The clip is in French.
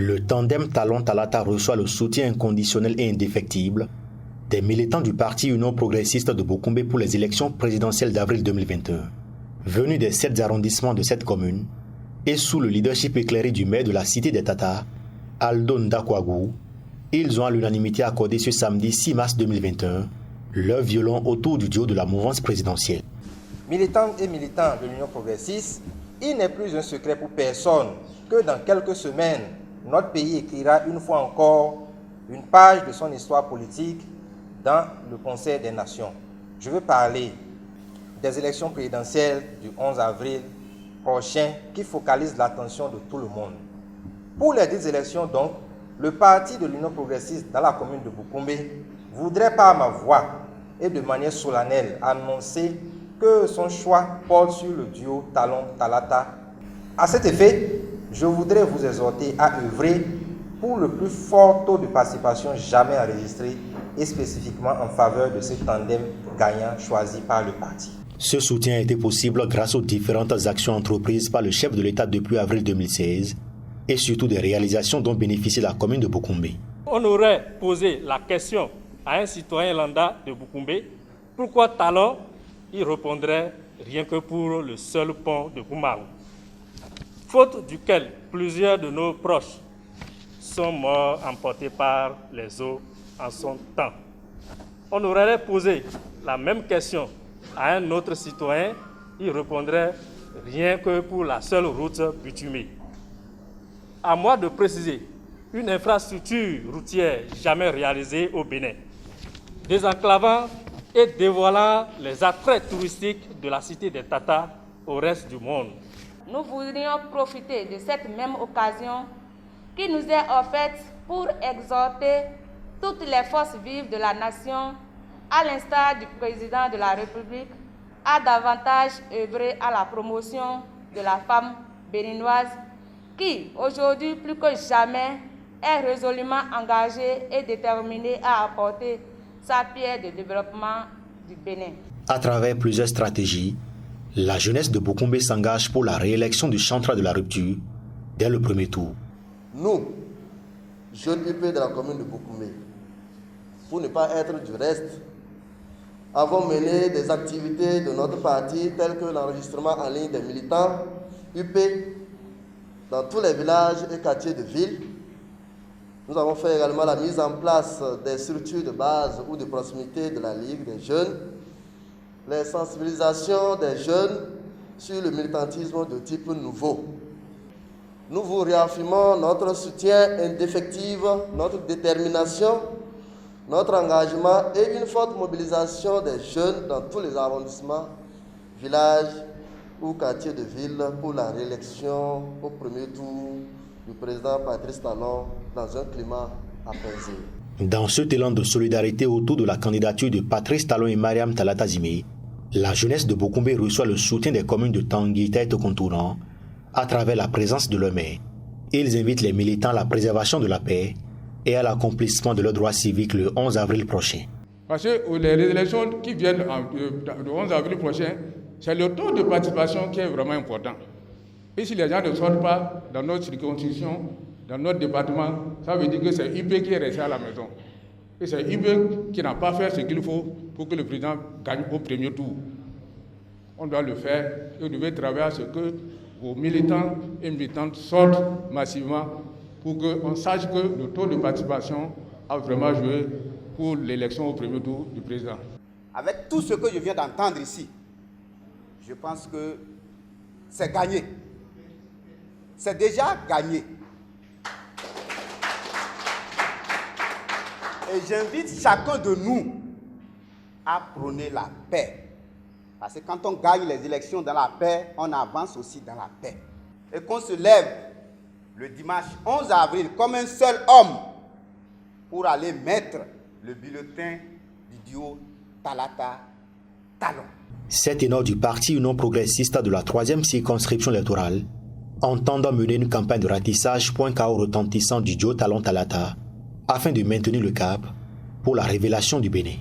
Le tandem Talon Talata reçoit le soutien inconditionnel et indéfectible des militants du parti Union progressiste de Boukoumbe pour les élections présidentielles d'avril 2021. Venus des 7 arrondissements de cette commune et sous le leadership éclairé du maire de la cité des Tatas, Aldo Ndakwagou, ils ont à l'unanimité accordé ce samedi 6 mars 2021 leur violon autour du duo de la mouvance présidentielle. Militantes et militants de l'Union progressiste, il n'est plus un secret pour personne que dans quelques semaines, notre pays écrira une fois encore une page de son histoire politique dans le Conseil des Nations. Je veux parler des élections présidentielles du 11 avril prochain qui focalisent l'attention de tout le monde. Pour les 10 élections donc, le parti de l'Union progressiste dans la commune de Boukoumbe voudrait par ma voix et de manière solennelle annoncer que son choix porte sur le duo Talon Talata. À cet effet, je voudrais vous exhorter à œuvrer pour le plus fort taux de participation jamais enregistré et spécifiquement en faveur de ce tandem gagnant choisi par le parti. Ce soutien a été possible grâce aux différentes actions entreprises par le chef de l'État depuis avril 2016 et surtout des réalisations dont bénéficie la commune de Boukoumbe. On aurait posé la question à un citoyen lambda de Boukoumbe, pourquoi Talon? Il répondrait rien que pour le seul pont de Boumarou, faute duquel plusieurs de nos proches sont morts emportés par les eaux en son temps. On aurait posé la même question à un autre citoyen, il répondrait rien que pour la seule route bitumée. À moi de préciser une infrastructure routière jamais réalisée au Bénin, désenclavant et dévoilant les attraits touristiques de la cité des Tatas au reste du monde. Nous voudrions profiter de cette même occasion qui nous est offerte pour exhorter toutes les forces vives de la nation, à l'instar du président de la République, à davantage œuvrer à la promotion de la femme béninoise qui, aujourd'hui plus que jamais, est résolument engagée et déterminée à apporter sa pierre de développement du Bénin. À travers plusieurs stratégies, la jeunesse de Boukoumbe s'engage pour la réélection du chantre de la rupture dès le premier tour. Nous, jeunes UP de la commune de Boukoumbe, pour ne pas être du reste, avons mené des activités de notre parti telles que l'enregistrement en ligne des militants UP dans tous les villages et quartiers de ville. Nous avons fait également la mise en place des structures de base ou de proximité de la Ligue des jeunes, les sensibilisations des jeunes sur le militantisme de type nouveau. Nous vous réaffirmons notre soutien indéfectible, notre détermination, notre engagement et une forte mobilisation des jeunes dans tous les arrondissements, villages ou quartiers de ville pour la réélection au premier tour du président Patrice Talon dans un climat apaisé. Dans cet élan de solidarité autour de la candidature de Patrice Talon et Mariam Talata Zimé, la jeunesse de Boukoumbe reçoit le soutien des communes de Tanguy, Tête Contourant à travers la présence de leur maire. Ils invitent les militants à la préservation de la paix et à l'accomplissement de leurs droits civiques le 11 avril prochain. Parce que les élections qui viennent le 11 avril prochain, c'est le taux de participation qui est vraiment important. Et si les gens ne sortent pas dans notre circonscription, dans notre département, ça veut dire que c'est UP qui est resté à la maison. Et c'est UP qui n'a pas fait ce qu'il faut pour que le président gagne au premier tour. On doit le faire et vous devez travailler à ce que vos militants et militantes sortent massivement pour qu'on sache que le taux de participation a vraiment joué pour l'élection au premier tour du président. Avec tout ce que je viens d'entendre ici, je pense que c'est gagné. C'est déjà gagné. Et j'invite chacun de nous à prôner la paix. Parce que quand on gagne les élections dans la paix, on avance aussi dans la paix. Et qu'on se lève le dimanche 11 avril comme un seul homme pour aller mettre le bulletin du duo Talata Talon. Ces ténors du parti Union progressiste de la 3e circonscription électorale entendant mener une campagne de ratissage point KO retentissant du duo Talon Talata afin de maintenir le cap pour la révélation du Bénin.